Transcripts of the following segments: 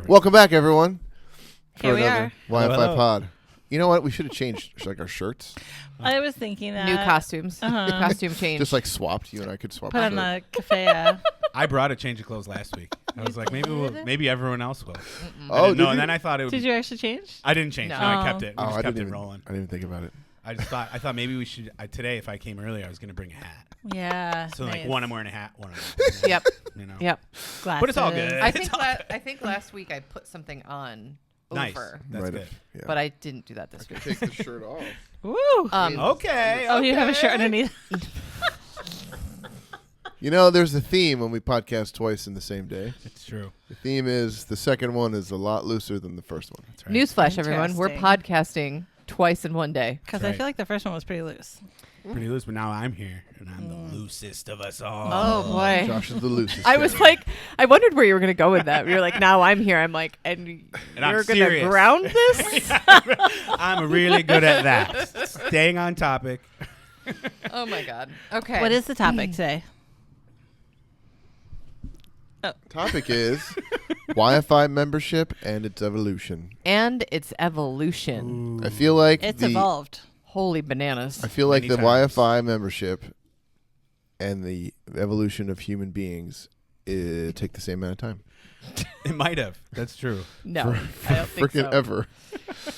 Welcome back, everyone. Here we are. Wi-Fi Hello. pod. You know what? We should have changed like our shirts. I was thinking that. New costumes. Costume change. Just like swapped. You and I could swap. Put the on shirt. the cafe. I brought a change of clothes last week. I was like, maybe everyone else will. Oh, no, did and you? then I thought it would. Did you actually change? I didn't change. No. No, I kept it. We Oh, just I kept didn't it even. rolling. I didn't think about it. I thought maybe we should. Today, if I came early, I was gonna bring a hat. Yeah. So like nice. one I'm wearing a hat, one I'm not wearing a hat, Yep. You know. Yep. But it's all Glasses. good. I It's think all I think last week I put something on Nice. over, That's Might good. have, yeah. but I didn't do that this I week. could take the shirt off. Woo. Okay. Oh, you have a shirt okay. underneath. You know, there's a theme when we podcast twice in the same day. It's true. The theme is the second one is a lot looser than the first one. That's right. Newsflash, everyone. We're Interesting. podcasting twice in one day. Because That's I right. feel like the first one was pretty loose. Pretty loose, but now I'm here, and I'm the loosest of us all. Oh, boy. Josh is the loosest. I was guy. like, I wondered where you were going to go with that. You're like, now I'm here. I'm like, and I'm you're going to serious. ground this? I'm really good at that. Staying on topic. Oh, my God. Okay. What is the topic today? Topic is Wi-Fi membership and its evolution. And its evolution. I feel like It's the evolved. Holy bananas. I feel like Many the times. Wi-Fi membership and the evolution of human beings take the same amount of time. It might have. That's true. No, I don't think Freaking so. ever.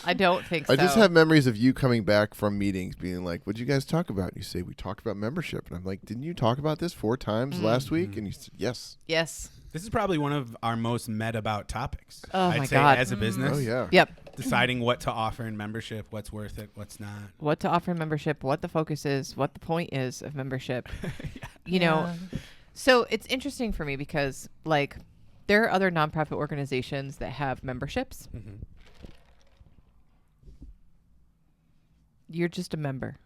I don't think so. I just have memories of you coming back from meetings being like, what'd you guys talk about? And you say, we talked about membership. And I'm like, didn't you talk about this 4 times last week? And you said, yes. Yes. This is probably one of our most met about topics. Oh, I'd my say God. as a business. Oh, yeah. Yep. Deciding what to offer in membership, what's worth it, what's not. What to offer in membership, what the focus is, what the point is of membership. You know, so it's interesting for me because, like, there are other nonprofit organizations that have memberships. Mhm. You're just a member.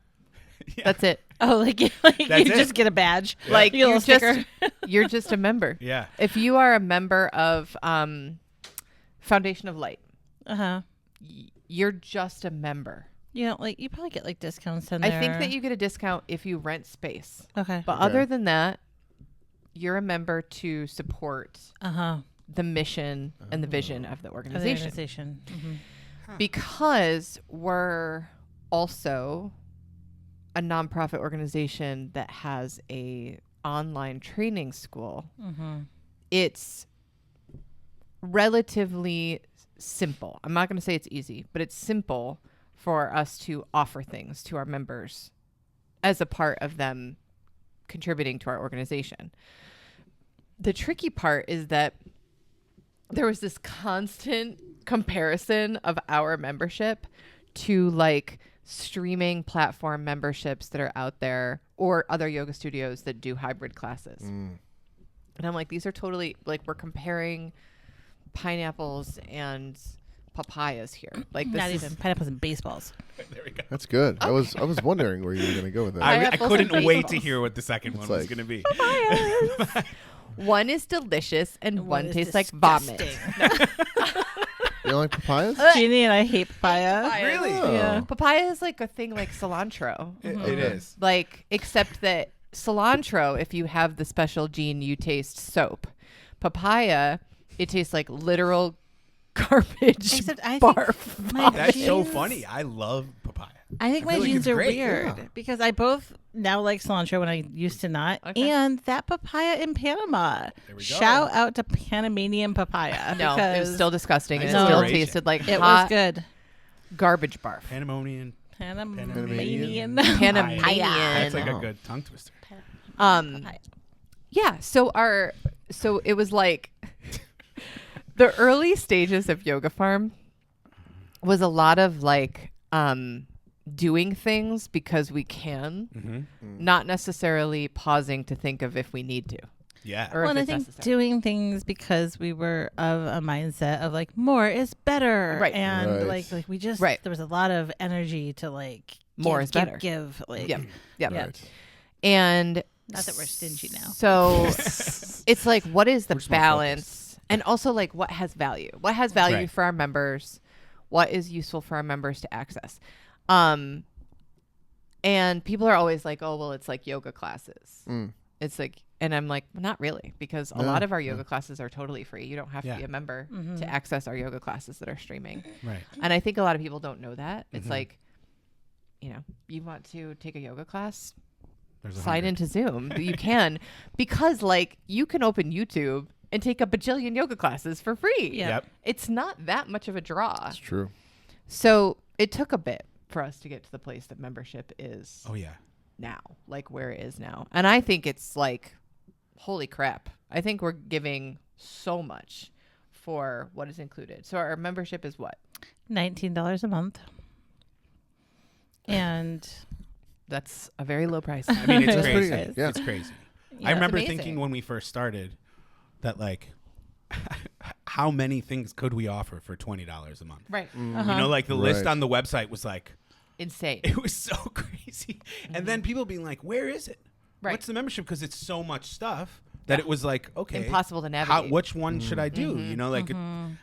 Yeah. That's it. Oh, like you That's it. just get a badge. Yeah. Like, You get a you're little sticker. just you're just a member. Yeah. If you are a member of Foundation of Light, Uh-huh. you're just a member. You know, like you probably get like discounts in I there. think that you get a discount if you rent space. Okay. But Okay. other than that, you're a member to support Uh-huh. the mission and the vision of the Of the organization. organization. Mhm. Because we're also a nonprofit organization that has a online training school. Mhm. It's relatively simple. I'm not going to say it's easy, but it's simple for us to offer things to our members as a part of them contributing to our organization. The tricky part is that there was this constant comparison of our membership to like streaming platform memberships that are out there or other yoga studios that do hybrid classes. And I'm like, these are totally like we're comparing pineapples and papayas here. Like this Not is even pineapples and baseballs. There we go. That's good. I was wondering where you were going to go with that. I Pineapples couldn't and wait to baseballs. hear what the second one was like- going to be. one is delicious and one is tastes like vomit. disgusting. You don't like papayas? Jeannie and I hate papaya. Really? Oh. Yeah. Papaya is like a thing like cilantro. It is. Like, except that cilantro, if you have the special gene, you taste soap. Papaya, it tastes like literal garbage Except I think barf. my That's so genes- funny. I love papaya. I think I my feel like genes it's are great, weird yeah. because I both now like cilantro when I used to not. Okay. And that papaya in Panama. There we go. Shout out to Panamanian papaya. No, it was because still disgusting. And it Nice still alliteration. tasted like it hot was good. garbage barf. Panamanian. Panamanian. Panamanian. That's like a Oh. good tongue twister. Yeah, so it was like the early stages of Yoga Farm was a lot of like doing things because we can, Mm-hmm. not necessarily pausing to think of if we need to. Yeah. Or Well, if and I it's think necessary. doing things because we were of a mindset of like more is better, Right. And Right. like we just Right. there was a lot of energy to like More give, is better. Give like Yep. Yep. Yeah. Right. And Not that we're stingy now. So it's like, what is the We're just more balance? And also like what has value? What has value Right. for our members? What is useful for our members to access? And people are always like, oh, well, it's like yoga classes. Mm. It's like And I'm like, well, not really, because a No, lot of our no. yoga classes are totally free. You don't have Yeah. to be a member Mhm. to access our yoga classes that are streaming. Right. And I think a lot of people don't know that. It's Mhm. like, you want to take a yoga class, There's a sign 100. into Zoom. You can, because like you can open YouTube and take a bajillion yoga classes for free. Yeah. Yep. It's not that much of a draw. It's true. So it took a bit for us to get to the place that membership is Oh yeah. now, like where it is now. And I think it's like, holy crap. I think we're giving so much for what is included. So our membership is what? $19 a month. And That's a very low price. I mean, it's That's crazy. pretty good. Yeah. It's crazy. Yeah. I remember amazing. thinking when we first started that like, how many things could we offer for $20 a month? Right. Uh-huh. You know, like the list Right. on the website was like, Insane. it was so crazy. And then people being like, where is it? Right. What's the membership? Because it's so much stuff that it was like, okay, Impossible to navigate. which one should I do? Mhm. You know, like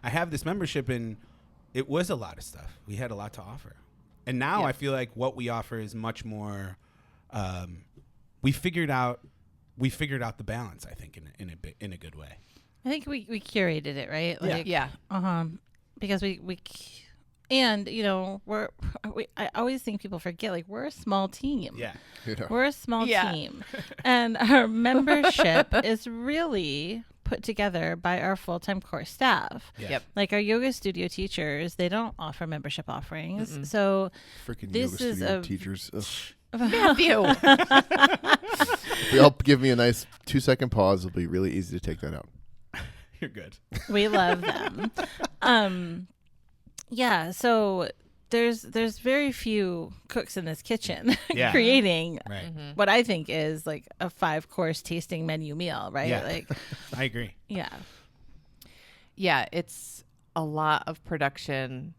I have this membership and it was a lot of stuff. We had a lot to offer. And now Yeah. I feel like what we offer is much more, we figured out the balance, I think, in a good way. I think we curated it, right? Yeah. Like, Yeah. because and I always think people forget, like, we're a small team. Yeah. You know. We're a small Yeah. team. And our membership is really put together by our full-time core staff. Yeah. Yep. Like our yoga studio teachers, they don't offer membership offerings. Mm-mm. So Freaking This yoga is studio a- teachers. Ugh. Matthew. If y'all give me a nice 2-second pause, it'll be really easy to take that out. You're good. we love them. Yeah, so there's very few cooks in this kitchen Yeah. creating Right. Mhm. what I think is like a 5-course tasting menu meal, right? Yeah. Like, I agree. yeah. Yeah, it's a lot of production,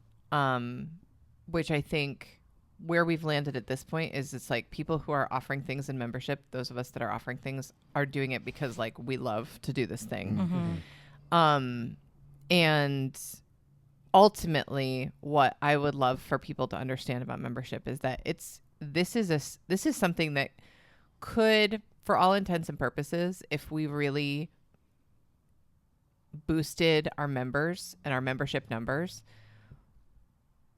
which I think where we've landed at this point is it's like people who are offering things in membership, those of us that are offering things are doing it because like we love to do this thing. Mhm. And ultimately what I would love for people to understand about membership is that this is something that could, for all intents and purposes, if we really boosted our members and our membership numbers,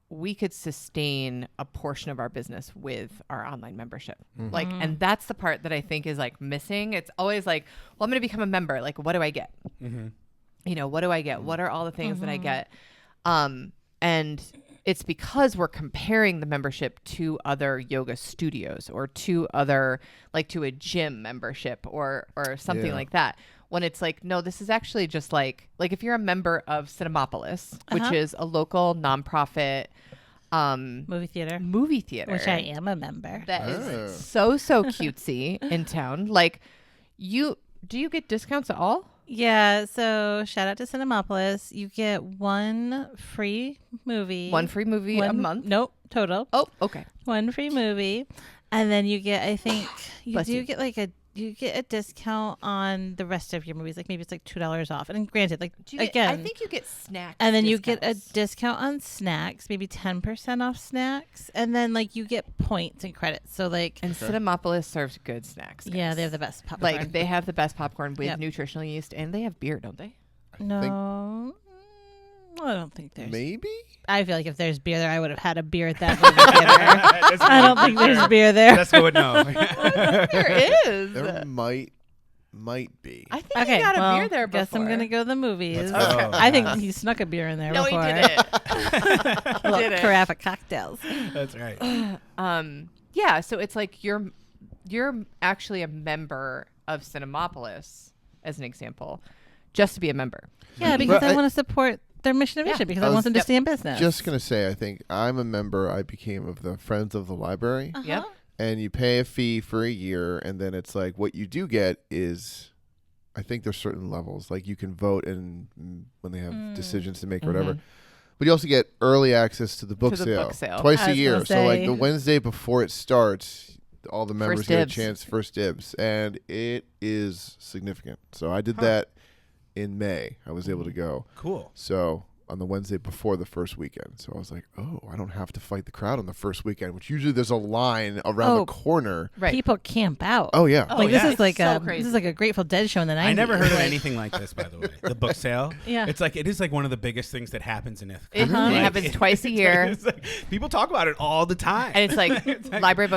we could sustain a portion of our business with our online membership. Mhm. Like, and that's the part that I think is like missing. It's always like, well, I'm going to become a member. Like, what do I get? Mm-hmm. What do I get? What are all the things that I get? And it's because we're comparing the membership to other yoga studios or to other, like to a gym membership or something Yeah. like that. When it's like, no, this is actually just like if you're a member of Cinemapolis, which Uh-huh. is a local nonprofit Movie theater, movie theater, which I am a member. that Oh. is so cutesy in town. Like, do you get discounts at all? Yeah, so shout out to Cinemapolis. You get one free movie. One free movie a month? Nope, total. Oh, okay. One free movie. And then you get, I think, Bless you. get like you get a discount on the rest of your movies. Like maybe it's like $2 off. And granted, like Do you again, I think you get snacks. and then you get a discounts. discount on snacks, maybe 10% off snacks. And then like you get points and credits. So like, And Cinemapolis serves good snacks. yeah, guys. they have the best popcorn. like they have the best popcorn with Yep. nutritional yeast, and they have beer, don't they? no, I don't think there's. Maybe? I feel like if there's beer there, I would have had a beer at that movie theater. I don't think there's beer there. Let's go with no. There is. There might be. I think Okay, he got well, a beer there before. guess I'm gonna go to the movies. Let's Okay. go. I think he snuck a beer in there No, he before. didn't. Little Didn't. carafe of cocktails. That's right. Yeah, so it's like you're actually a member of Cinemapolis, as an example, just to be a member. Yeah, because Well, I want to support their mission and Yeah. vision because I I, was want them to Yep. stay in business. Just going to say, I think I'm a member. I became of the Friends of the Library. Uh-huh. Yep. And you pay a fee for a year. And then it's like what you do get is, I think there's certain levels. Like you can vote and when they have decisions to make or whatever. Mhm. But you also get early access to the book the sale book sale. twice I a was year. gonna So like say. the Wednesday before it starts, all the members First get a dibs. chance, first dibs, and it is significant. So I did Huh. that in May. I was able to go. Cool. So on the Wednesday before the first weekend. So I was like, oh, I don't have to fight the crowd on the first weekend, which usually there's a line around the corner. Right. People camp out. Oh yeah. Oh, Like yeah. this is like So a crazy. this is like a Grateful Dead show in the 90s. I never heard of Like, anything like this, by the way. The book sale. Yeah. It's like, it is like one of the biggest things that happens in Ithaca. It Uh-huh. happens twice a year. It's like, people talk about it all the time. And it's like library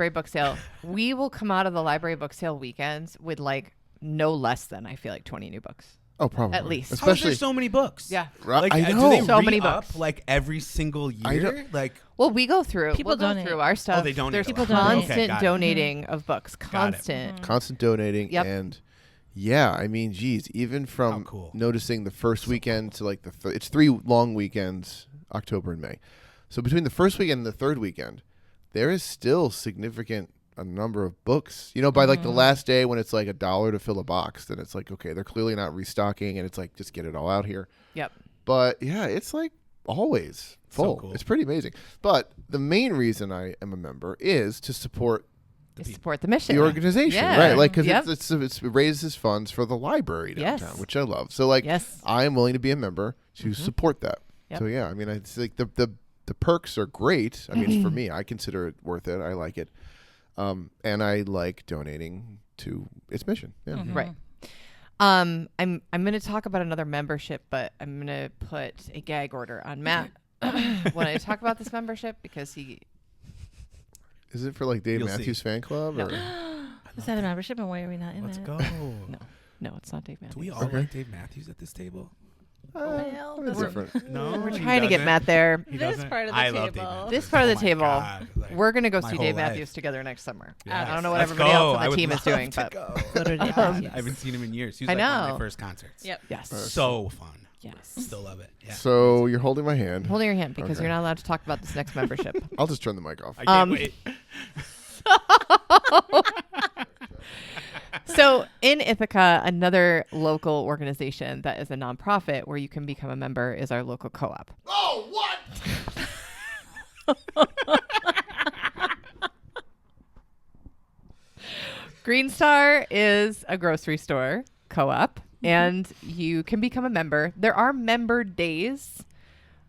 book sale. We will come out of the library book sale weekends with like no less than, I feel like, 20 new books. Oh, probably. At least. How is Especially there so many books? Yeah. Right, Like, I do know. they So many re-up, books. like every single I year? don't- Like, Well, we go through. People we'll go donate. through our stuff. they donate There's a lot. constant Okay, got it. donating of books. Got it. Constant. Constant donating. Yep. And yeah, I mean, geez, even from How cool. noticing the first weekend to like it's 3 long weekends, October and May. So between the first weekend and the third weekend, there is still significant a number of books. You know, by like the last day when it's like $1 to fill a box, then it's like, okay, they're clearly not restocking, and it's like, just get it all out here. Yep. But yeah, it's like always full. cool. It's pretty amazing. But the main reason I am a member is to support Support the mission. the organization, Yeah. right? Like, because Yep. it raises funds for the library Yes. downtown, which I love. So like, Yes. I am willing to be a member to support that. Yep. So yeah, I mean, it's like the perks are great. I mean, for me, I consider it worth it. I like it, and I like donating to its mission. Yeah. Right. I'm going to talk about another membership, but I'm going to put a gag order on Matt when I talk about this membership because he. Is it for like Dave You'll see. Matthews fan club? No. Or? Is that a membership, and why are we not in let's it? go. No, it's not Dave Matthews. Do we all like Dave Matthews at this table? Well, It's this- different. No, We're he trying to get doesn't? Matt there. He This doesn't? part of the I love Dave table. Matthews. This part of the Oh my table, God, like, We're going to go my see whole Dave life. Matthews together next summer. Yes. I don't know what Let's everybody go. else on I the would team is love doing, to but go. Go to Dave I Matthews. haven't seen him in years. He was I like one of know. my first concerts. Yep. yes. So fun. Yes. Still love it. Yeah. So you're holding my hand. I'm holding your hand because Okay. you're not allowed to talk about this next membership. I'll just turn the mic off. I can't wait. So in Ithaca, another local organization that is a nonprofit where you can become a member is our local co-op. Oh, what? Green Star is a grocery store co-op, and you can become a member. There are member days,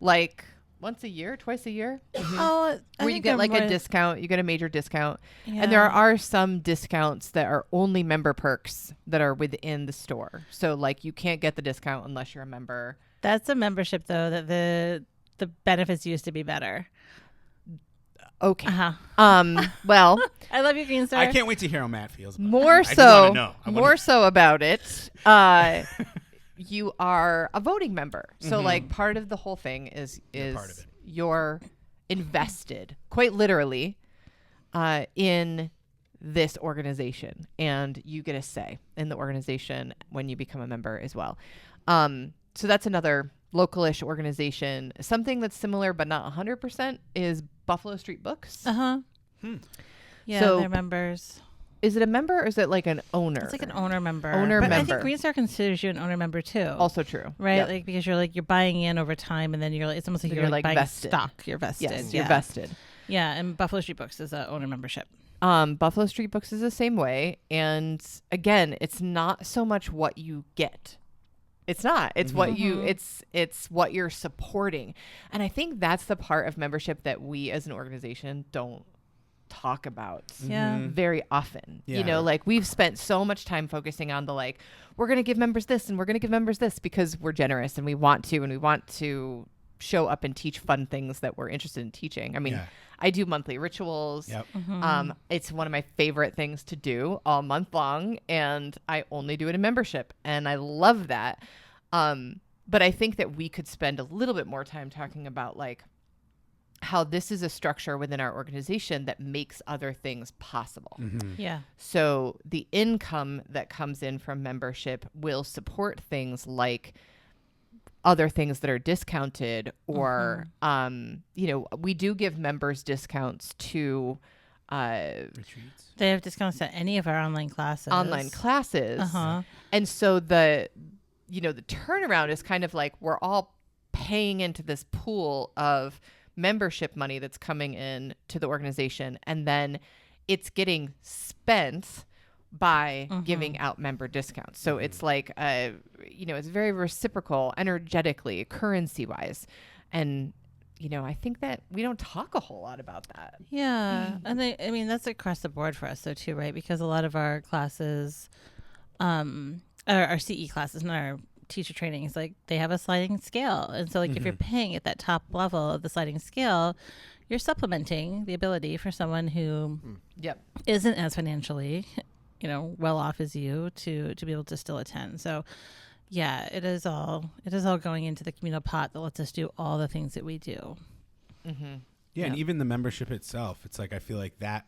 like once a year, twice a year, Oh, I where you think get they're like a more- discount. You get a major discount. Yeah. And there are some discounts that are only member perks that are within the store. So like you can't get the discount unless you're a member. That's a membership though that the benefits used to be better. Okay. Uh-huh. Well, I love you, Green Star. I can't wait to hear how Matt feels. About more it. I just wanna so, know. I wanna- more so about it. You are a voting member. So like part of the whole thing is part of it. you're invested quite literally in this organization, and you get a say in the organization when you become a member as well. So that's another localish organization. Something that's similar but not 100% is Buffalo Street Books. Uh-huh. Hmm. Yeah, So- they're members. Is it a member or is it like an owner? It's like an owner member. Owner but I member. think Green Star considers you an owner member too. Also true. right? Yep. Like because you're buying in over time, and then you're like it's almost like So you're you're, like like, buying vested. stock. You're vested. Yes, yeah. you're vested. Yeah, and Buffalo Street Books is a owner membership. Buffalo Street Books is the same way. And again, it's not so much what you get. It's not. It's what you it's what you're supporting. And I think that's the part of membership that we as an organization don't talk about Yeah. very often. You Yeah. know, like we've spent so much time focusing on the like, we're going to give members this and we're going to give members this because we're generous and we want to show up and teach fun things that we're interested in teaching. I mean, Yeah. I do monthly rituals. Yep. It's one of my favorite things to do all month long, and I only do it in membership, and I love that. But I think that we could spend a little bit more time talking about like how this is a structure within our organization that makes other things possible. Yeah. So the income that comes in from membership will support things like other things that are discounted or, you know, we do give members discounts to Retreats. They have discounts at any of our online classes. online classes. Uh-huh. And so the turnaround is kind of like we're all paying into this pool of membership money that's coming in to the organization, and then it's getting spent by giving out member discounts. So it's like, it's very reciprocal energetically, currency wise. And, I think that we don't talk a whole lot about that. Yeah. And that's across the board for us though too, right? Because a lot of our classes, our CE classes and our teacher training is like they have a sliding scale. And so like if you're paying at that top level of the sliding scale, you're supplementing the ability for someone who isn't as financially, well off as you to be able to still attend. So yeah, it is all going into the communal pot that lets us do all the things that we do. Yeah, and even the membership itself, it's like I feel like that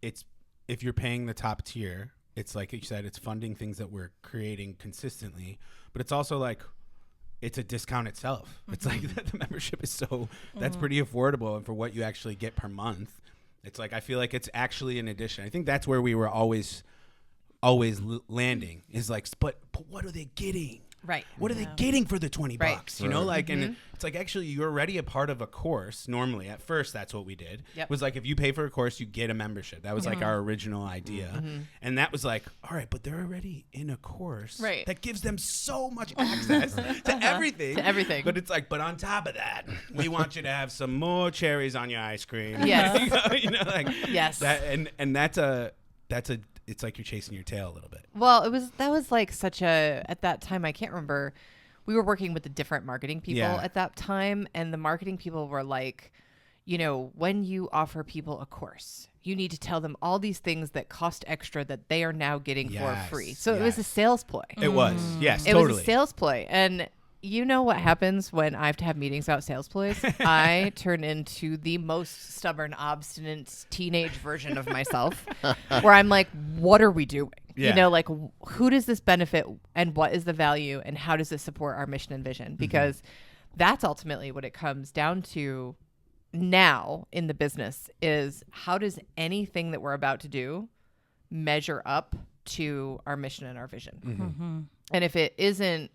it's if you're paying the top tier, it's like you said, it's funding things that we're creating consistently, but it's also like it's a discount itself. It's like the membership is so that's pretty affordable, and for what you actually get per month, it's like I feel like it's actually an addition. I think that's where we were always landing is like, but what are they getting? Right. What are they getting for the $20? Right. You know, like, and it's like actually you're already a part of a course. Normally, at first, that's what we did. Was like if you pay for a course, you get a membership. That was like our original idea, and that was like, all right, but they're already in a course that gives them so much access to everything. To everything. But it's like, but on top of that, we want you to have some more cherries on your ice cream. Yes. Yes. That, and that's a. It's like you're chasing your tail a little bit. Well, that was like such a, at that time, I can't remember, we were working with the different marketing people at that time. And the marketing people were like, when you offer people a course, you need to tell them all these things that cost extra that they are now getting for free. So it was a sales ploy. It was. Yes, It totally. was a sales ploy. And you know what happens when I have to have meetings about sales ploys? I turn into the most stubborn, obstinate teenage version of myself where I'm like, what are we doing? Yeah. Like who does this benefit and what is the value and how does this support our mission and vision? Because that's ultimately what it comes down to now in the business is how does anything that we're about to do measure up to our mission and our vision? And if it isn't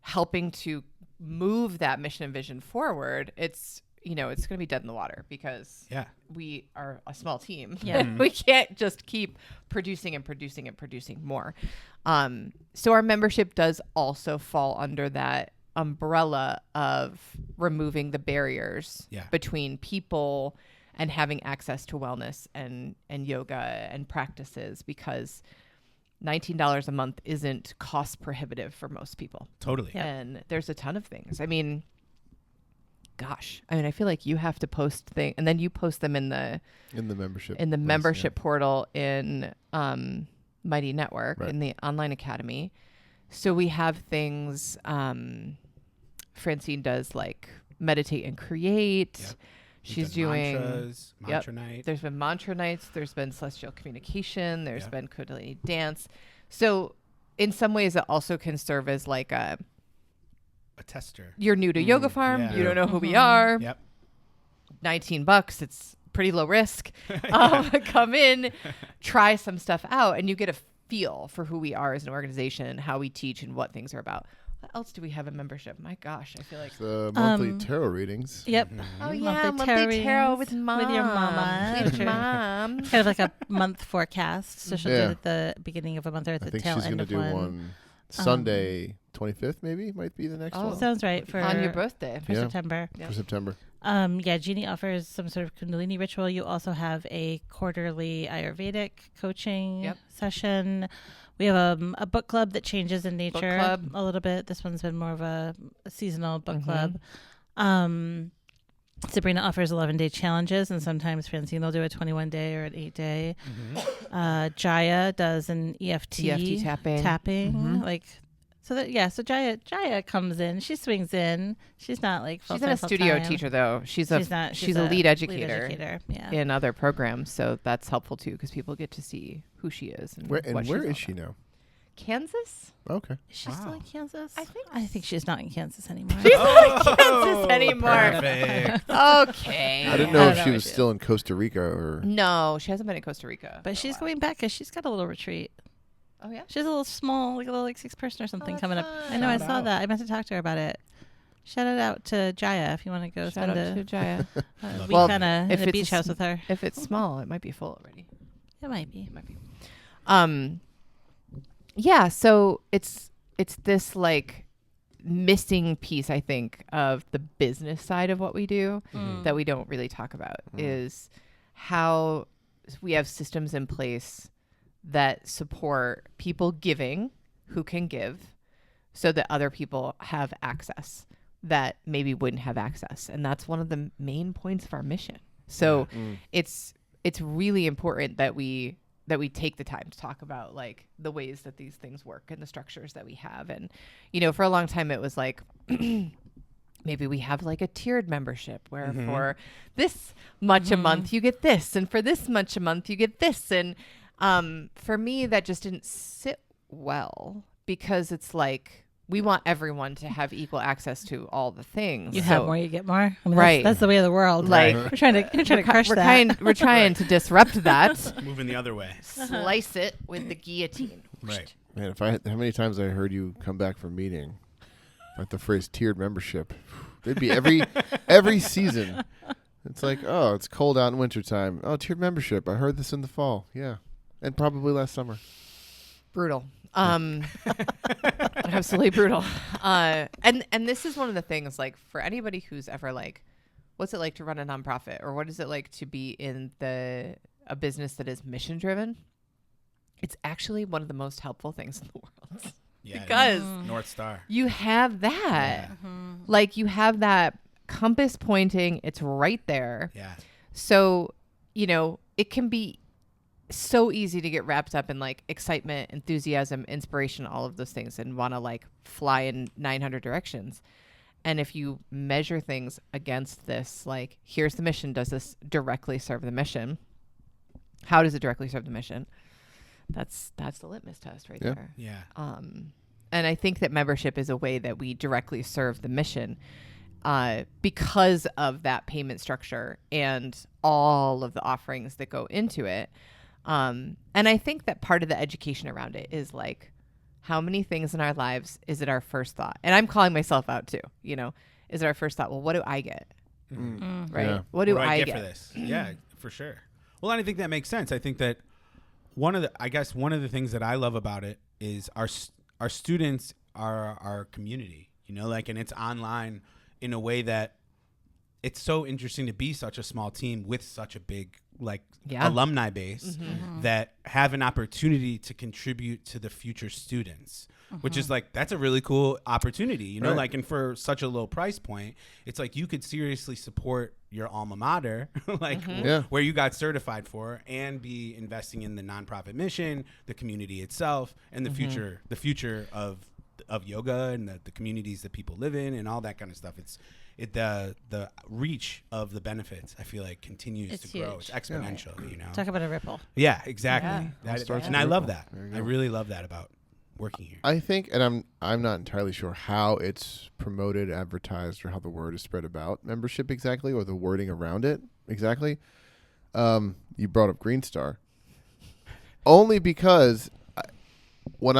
helping to move that mission and vision forward, it's it's going to be dead in the water because we are a small team. We can't just keep producing and producing and producing more. So our membership does also fall under that umbrella of removing the barriers between people and having access to wellness and yoga and practices, because $19 a month isn't cost prohibitive for most people. Totally. And there's a ton of things. I mean, gosh, I feel like you have to post things and then you post them in the membership portal in Mighty Network in the online academy. So we have things, Francine does like meditate and create. She's doing mantras, mantra night. There's been mantra nights. There's been celestial communication. There's been Kundalini dance. So in some ways it also can serve as like a tester. You're new to Yoga Farm. Yeah. You don't know who we are. Yep. $19. It's pretty low risk. Come in, try some stuff out, and you get a feel for who we are as an organization, how we teach, and what things are about. What else do we have in membership? My gosh, I feel like the monthly tarot readings. Yep. Oh yeah, monthly tarot with mom. With your mama. With mom. Kind of like a month forecast. So she'll do it at the beginning of a month or at the tail end of one. I think she's going to do one Sunday, 25th maybe might be the next one. Sounds right. For on your birthday. For September. For September. Jeannie offers some sort of Kundalini ritual. You also have a quarterly Ayurvedic coaching session. We have a book club that changes in nature a little bit. This one's been more of a seasonal book club. Sabrina offers 11-day challenges, and sometimes Francine will do a 21-day or an 8-day. Jaya does an EFT tapping. So Jaya comes in. She swings in. She's not like she's not a studio teacher though. She's a lead educator in other programs. So that's helpful too because people get to see who she is and where is she now? Kansas. Okay. Is she still in Kansas? I think she's not in Kansas anymore. She's not in Kansas anymore. Perfect. Okay. I didn't know if she was still in Costa Rica or. No, she hasn't been in Costa Rica. But she's going back because she's got a little retreat. Oh yeah. She has a little small, like a little 6-person or something coming up. I know. I saw that. I meant to talk to her about it. Shout it out to Jaya if you want to go spend to Jaya. weekend in a beach house with her. If it's small, it might be full already. It might be. Yeah, so it's this like missing piece, I think, of the business side of what we do that we don't really talk about is how we have systems in place that support people giving who can give so that other people have access that maybe wouldn't have access. And that's one of the main points of our mission. So it's really important that we take the time to talk about like the ways that these things work and the structures that we have. And, you know, for a long time it was like, maybe we have like a tiered membership where for this much a month you get this, and for this much a month you get this. And for me, that just didn't sit well because it's like, we want everyone to have equal access to all the things. You have more, you get more. I mean, Right. That's the way of the world. Like, we're trying to crush that. We're trying to disrupt that. Moving the other way. Slice it with the guillotine. Right. Man, how many times I heard you come back from meeting at the phrase tiered membership, they'd be every season. It's like, oh, it's cold out in wintertime. Oh, tiered membership. I heard this in the fall. Yeah. And probably last summer. Brutal. Absolutely brutal. And this is one of the things, like, for anybody who's ever like, what's it like to run a nonprofit, or what is it like to be in a business that is mission driven? It's actually one of the most helpful things in the world. Yeah, Because North Star. you have that. Like, you have that compass pointing. It's right there. Yeah. So, you know, it can be so easy to get wrapped up in like excitement, enthusiasm, inspiration, all of those things, and want to like fly in 900 directions. And if you measure things against this, like, here's the mission. Does this directly serve the mission? How does it directly serve the mission? That's the litmus test right there. Yeah. And I think that membership is a way that we directly serve the mission because of that payment structure and all of the offerings that go into it. And I think that part of the education around it is like, how many things in our lives is it our first thought? And I'm calling myself out too, you know, is it our first thought? Well, what do I get? Right. Yeah. What do I I get for this? Yeah, for sure. Well, and I think that makes sense. I think that one of the things that I love about it is our students are our community, you know, like, and it's online in a way that it's so interesting to be such a small team with such a big alumni base that have an opportunity to contribute to the future students, which is like, that's a really cool opportunity, you know, Right. like, and for such a low price point, it's like you could seriously support your alma mater, like where you got certified for, and be investing in the nonprofit mission, the community itself, and the future of yoga and the communities that people live in and all that kind of stuff. The reach of the benefits, I feel like, continues It's to grow. huge. It's exponential, you know? Talk about a ripple. Yeah, exactly. Yeah. That- starts and with I love ripple. that. There you I go. really love that about working here. I think, and I'm not entirely sure how it's promoted, advertised, or how the word is spread about membership exactly, or the wording around it exactly. You brought up Green Star, only because when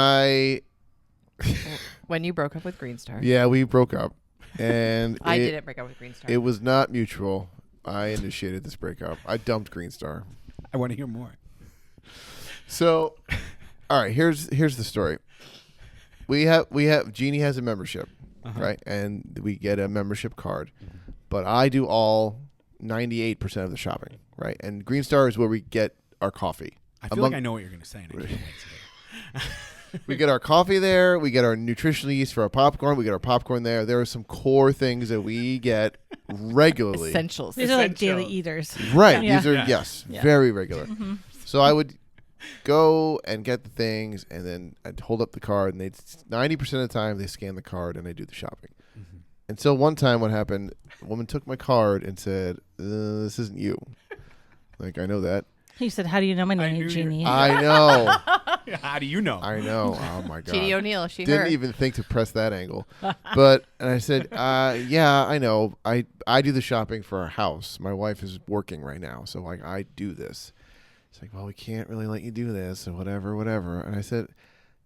When you broke up with Green Star. we broke up, and I didn't break up with Green Star. It was not mutual. I initiated this breakup. I dumped Green Star. I want to hear more. So, all right, here's the story. We have Jeannie has a membership, right? And we get a membership card. But I do all 98% of the shopping, right? And Green Star is where we get our coffee. I feel like I know what you're going to say, and I can't wait to hear. We get our coffee there. We get our nutritional yeast for our popcorn. We get our popcorn there. There are some core things that we get regularly. Essentials. These are like daily Essential. eaters. Right. Yeah. These are, Yeah. yes, Yeah. very regular. So I would go and get the things, and then I'd hold up the card, and 90% of the time they scan the card and I do the shopping. And so one time what happened, a woman took my card and said, this isn't you. Like, I know that. He said, "How do you know my I name, knew Jeannie?" I know. How do you know? I know. Oh, my God. Jeannie O'Neill, she Didn't her. even think to press that angle. And I said, yeah, I know. I do the shopping for our house. My wife is working right now, so like I do this. It's like, well, we can't really let you do this, or whatever. And I said,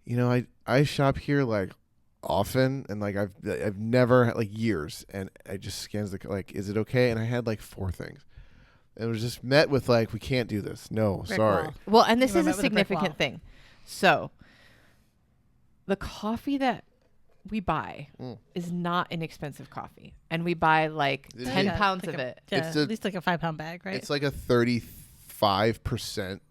you know, I shop here like often, and like I've never had like years, and I just scans the like, is it okay? And I had like 4 things. And it was just met with like, we can't do this. No, Rick sorry. Wall. Well, and this You is were a met with a brick significant wall. thing. So, the coffee that we buy Mm. is not inexpensive coffee, and we buy like It 10 is. pounds Like of a- it. Yeah, It's a- at least like a 5-pound bag, right? It's like a 35%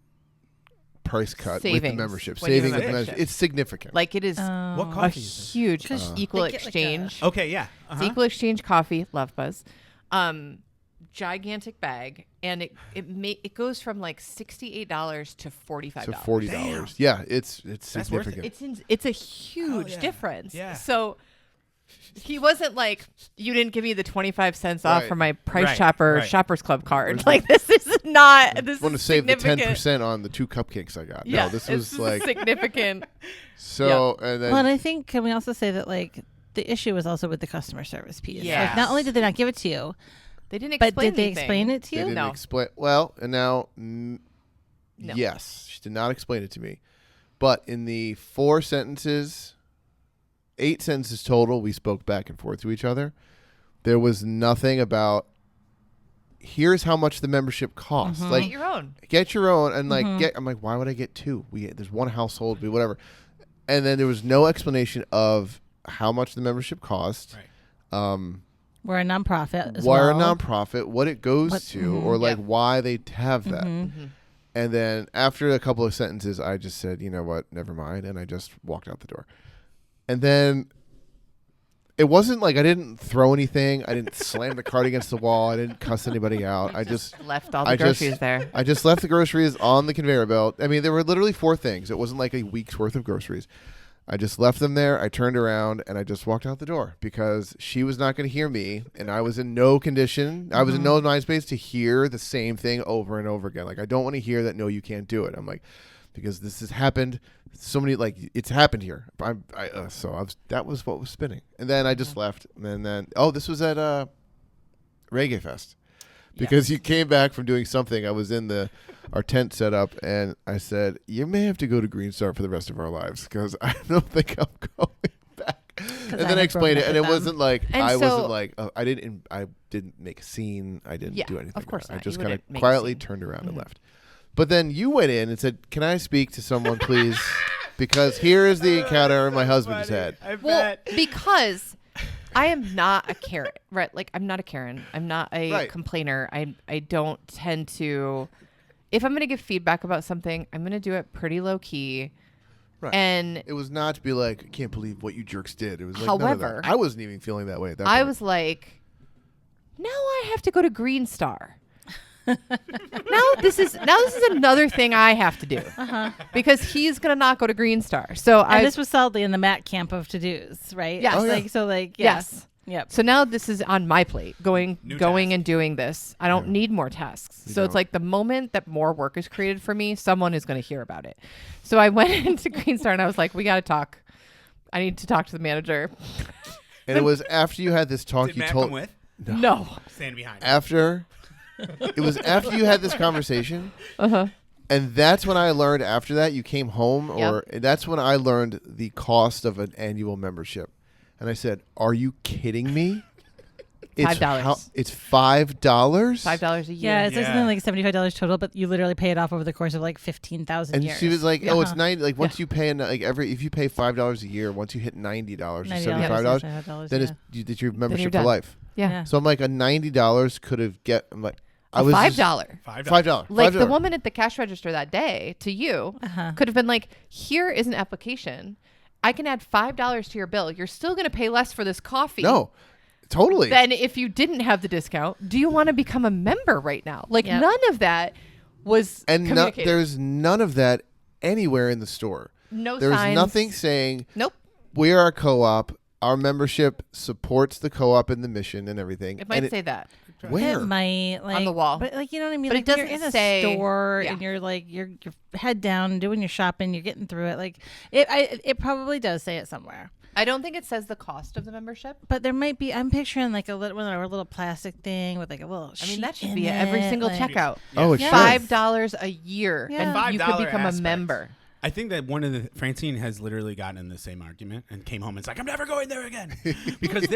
price cut with the Savings membership. when you have Savings a with the membership. membership. It's significant. Like it is What a coffee is this? huge Because equal they get like a- exchange. Okay, yeah. It's equal exchange coffee, Love Buzz. Gigantic bag, and it goes from like $68 to $45. So $40. Yeah, it's That's worth it. significant. It's a huge yeah. difference. Yeah. So he wasn't like, you didn't give me the 25 cents off Right. for my Price Right, Chopper right. Shoppers Club card. Was Like this is not. This I want to is save the significant. 10% on the 2 cupcakes I got. Yeah, No, this it's was like significant. so. And then Well, and I think, can we also say that like the issue was also with the customer service piece. Yes. Like not only did they not give it to you, They didn't but explain did they anything. explain it to they you? didn't No. explain. Well, and now, No. yes, she did not explain it to me. But in the 8 sentences total, we spoke back and forth to each other. There was nothing about, here's how much the membership costs. Mhm. Like, Get your own. get your own, and like Mhm. I'm like, why would I get 2? There's one household, whatever. And then there was no explanation of how much the membership cost. Right. We're a nonprofit as Why well. a nonprofit, what it goes What- to, mhm. or like Yeah. why they have that. Mhm. And then after a couple of sentences, I just said, you know what, never mind, and I just walked out the door. And then it wasn't like I didn't throw anything, I didn't slam the cart against the wall, I didn't cuss anybody out. I just Left all the I just- groceries there. I just left the groceries on the conveyor belt. I mean, there were literally 4 things. It wasn't like a week's worth of groceries. I just left them there. I turned around and I just walked out the door because she was not going to hear me, and I was in no condition. I was in no mind space to hear the same thing over and over again. Like, I don't want to hear that. No, you can't do it. I'm like, because this has happened. So many, like, it's happened here. That was what was spinning. And then I just left. And then this was at Reggae Fest. Because you came back from doing something. I was in our tent set up, and I said, you may have to go to Green Star for the rest of our lives because I don't think I'm going back. And I then I had explained it, broken and up it with wasn't like And I so- wasn't like I didn't make a scene. I didn't Yeah, do anything. of course I not. just You kind wouldn't of make a quietly scene. turned around and left. But then you went in and said, "Can I speak to someone, please? Because here is the encounter my husband just had." I Well, bet. because I am not a Karen, right? Like I'm not a Karen. I'm not a Right. complainer. I don't tend to. If I'm going to give feedback about something, I'm going to do it pretty low key. Right. And It was not to be like, I can't believe what you jerks did. It was like, none of However, that. I wasn't even feeling that way at that I point. was like, now I have to go to Green Star. now this is another thing I have to do because he's gonna not go to Green Star. So And I this was solidly in the Matt camp of to-dos, right? Yes. Oh, yeah. Like, so like, yes. Yep. So now this is on my plate, going New task. and doing this. I don't need more tasks. You So it's don't. like the moment that more work is created for me, someone is going to hear about it. So I went into Green Star and I was like, we got to talk. I need to talk to the manager. and it was after you had this talk. Did You Matt told come with? No. Stand behind. after. It was after you had this conversation. Uh-huh. And that's when I learned after that you came home, Yep. or that's when I learned the cost of an annual membership. And I said, "Are you kidding me? $5. It's $5. $5 a year. Yeah, it's like Yeah. something like $75 total, but you literally pay it off over the course of like 15,000 And years. she was like, "Oh, it's Uh-huh. 90. Like once you pay if you pay $5 a year, once you hit $90 or $75, then it's your membership for done. life." Yeah. So I'm like, a $90 could have I'm like, I A was $5. $5. Like the $5. woman at the cash register that day to you Uh-huh. could have been like, here is an application. I can add $5 to your bill. You're still going to pay less for this coffee. No, totally. Than if you didn't have the discount. Do you want to become a member right now? Like Yep. none of that was And communicated. there's none of that anywhere in the store. no There's signs. nothing saying Nope. we are a co-op. Our membership supports the co-op and the mission and everything. It might and say that. It might like the wall. but like you know what I mean. But Like, it when you're doesn't in a say- store yeah. and you're like you're head down doing your shopping, you're getting through it. Like it probably does say it somewhere. I don't think it says the cost of the membership. But there might be. I'm picturing like a little plastic thing with like a little. I mean, that should sheet be in at every it, single like- checkout. Oh, it Yeah. should. $5 a year, Yeah. and you could $5 become a aspect. member. I think that Francine has literally gotten in the same argument and came home and it's like, I'm never going there again. because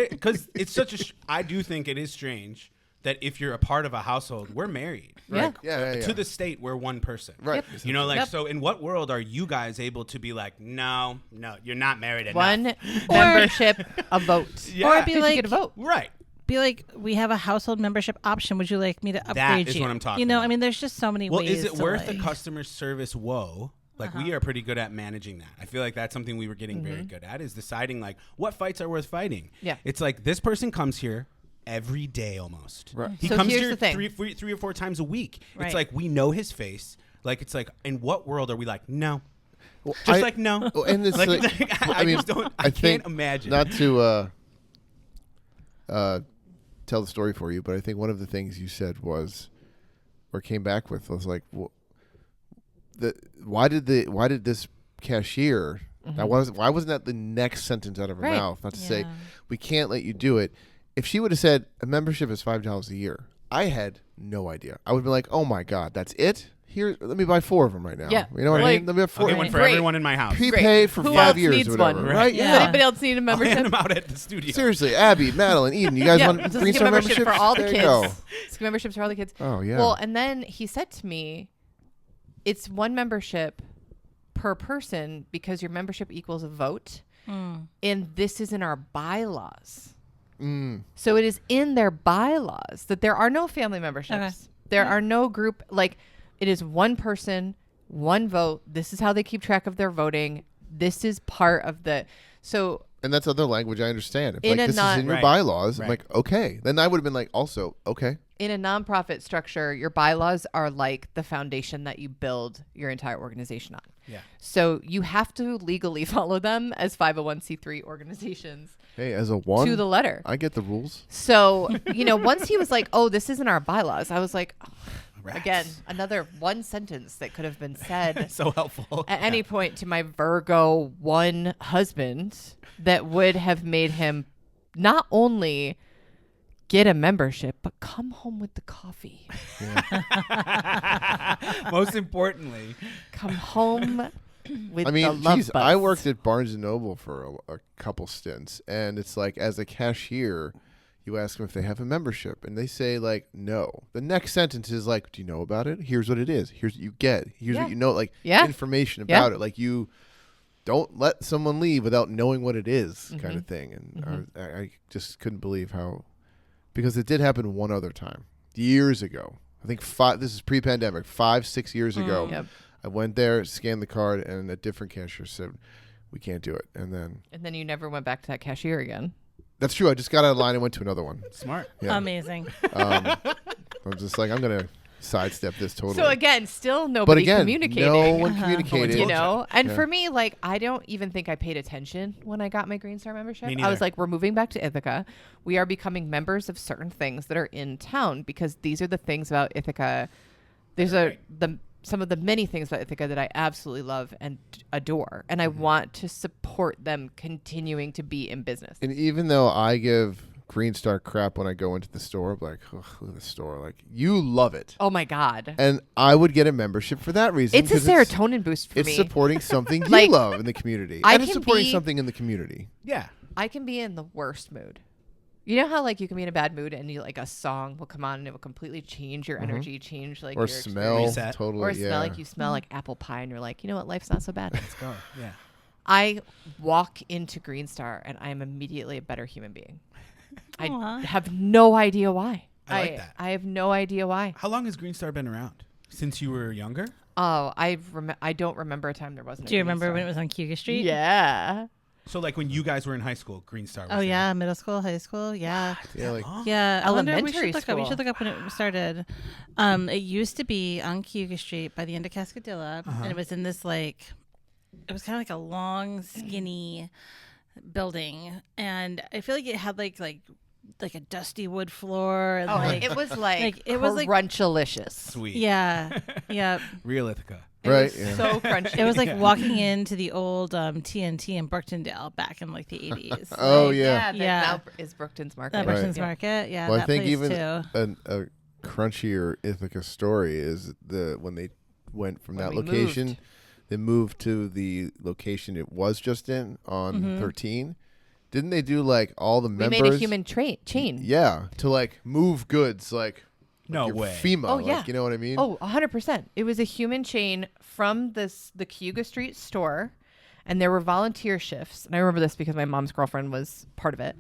it's such I do think it is strange that if you're a part of a household, we're married. Yeah. Yeah. To the state, we're one person. Right. You know, like, Yep. so in what world are you guys able to be like, no, you're not married enough? One membership, a vote. Yeah. Or be Because like, you get a vote. Right. be like, we have a household membership option. Would you like me to upgrade is you? what I'm talking You know, about. I mean, there's just so many Well, ways. is it to worth the like, customer service woe? Like, we are pretty good at managing that. I feel like that's something we were getting very good at, is deciding, like, what fights are worth fighting. Yeah. It's like, this person comes here every day almost. Right. He So comes here's here the thing. three or four times a week. Right. It's like, we know his face. Like, it's like, in what world are we like, no? Well, Just like, no. well, and it's Like, like, I mean, just don't, I think can't imagine. Not to tell the story for you, but I think one of the things you said was, or came back with, was like, why did this cashier? Why wasn't that the next sentence out of her Right. mouth? Not to say Yeah. we can't let you do it. If she would have said a membership is $5 a year, I had no idea. I would be like, oh my god, that's it. Here, let me buy 4 of them right now. Yeah. You know what I Like, mean? Let me have 4. I'll get one for Great. everyone in my house. Prepay for Who 5 else years needs or whatever. one? Right? Yeah. Does anybody else need a I'll membership? hand them out at the studio. Seriously, Abby, Madeline, Eden, you guys Yeah, want just Green get Star membership memberships? for all the There you kids. go. Just get memberships for all the kids. Oh yeah. Well, and then he said to me, it's one membership per person because your membership equals a vote. And this is in our bylaws. So it is in their bylaws that there are no family memberships. Okay. There are no group, like, it is one person, one vote. This is how they keep track of their voting. This is part of the, so and that's other language I understand. If In like a this is in your Right. bylaws, I'm Right. like, okay. Then I would have been like, also, okay. in a nonprofit structure, your bylaws are like the foundation that you build your entire organization on. Yeah. So you have to legally follow them as 501c3 organizations Hey, as a one, to the letter. I get the rules. So, once he was like, oh, this isn't our bylaws, I was like, oh, Rats. again, another one sentence that could have been said So helpful. at any point to my Virgo 1 husband that would have made him not only get a membership, but come home with the coffee. Most importantly, Come home with I mean, the love geez, buzz. I worked at Barnes and Noble for a couple stints, and it's like as a cashier, you ask them if they have a membership, and they say like no. The next sentence is like, "Do you know about it? Here's what it is. Here's what you get. Here's Yeah. what you know." Like Yeah. information Yeah. about it. Like you don't let someone leave without knowing what it is, kind of thing. And I just couldn't believe how, because it did happen one other time years ago. I think this is pre-pandemic, 5-6 years ago. Yep. I went there, scanned the card, and a different cashier said, "We can't do it." And then And then you never went back to that cashier again. that's true. I just got out of line and went to another one. smart. Yeah. Amazing. I was just like, I'm gonna sidestep this totally. So again, still but nobody again, communicating. no one communicated. you know, and Yeah. for me, like, I don't even think I paid attention when I got my Green Star membership. Me I was neither. like, we're moving back to Ithaca. We are becoming members of certain things that are in town because these are the things about Ithaca. There's some of the many things about Ithaca that I absolutely love and adore, and I want to support them continuing to be in business. And even though I give Green Star crap when I go into the store, I'm like, "Ugh, look at the store. Like, you love it. Oh my God. And I would get a membership for that reason. It's a 'cause serotonin boost for It's me. supporting something you Like, love in the community. I And it's can supporting be- something in the community. Yeah. I can be in the worst mood. You know how like you can be in a bad mood and you like a song will come on and it will completely change your energy, change like Or your smell. Reset. Totally. or yeah. smell like you smell like apple pie and you're like, you know what, life's not so bad. Let's go. Yeah. I walk into Green Star and I am immediately a better human being. I Aw. have no idea why. I like that. I have no idea why. How long has Green Star been around? Since you were younger? Oh, I don't remember a time there wasn't. Do you a Green remember Star. when it was on Cuga Street? Yeah. So like when you guys were in high school, Green Star was Oh there. yeah, middle school, high school. Yeah. Yeah, like Huh? Yeah, I wonder, we Elementary should look up. We school. should look up when it started. It used to be on Cuga Street by the end of Cascadilla, and it was in this like, it was kind of like a long, skinny building, and I feel like it had like a dusty wood floor. And Oh, like, it was like, it was like- crunchlicious. Sweet. yeah, yeah. Real Ithaca. It Right, was yeah. so crunchy. It was like walking into the old TNT in Brookendale back in like the 80s. Oh, Like, yeah. that Yeah. now is Brookton's Market. That Right. Brookton's Market. Yeah, well, I that think place even too. a crunchier Ithaca story is when they went from When that we location, moved. they moved to the location it was just in on Mm-hmm. 13 Didn't they do like all the We members? made a human chain. Yeah, to like move goods, like No your way. FEMA. Oh, like, yeah. you know what I mean? Oh, 100%. It was a human chain from the Cayuga Street store, and there were volunteer shifts. And I remember this because my mom's girlfriend was part of it.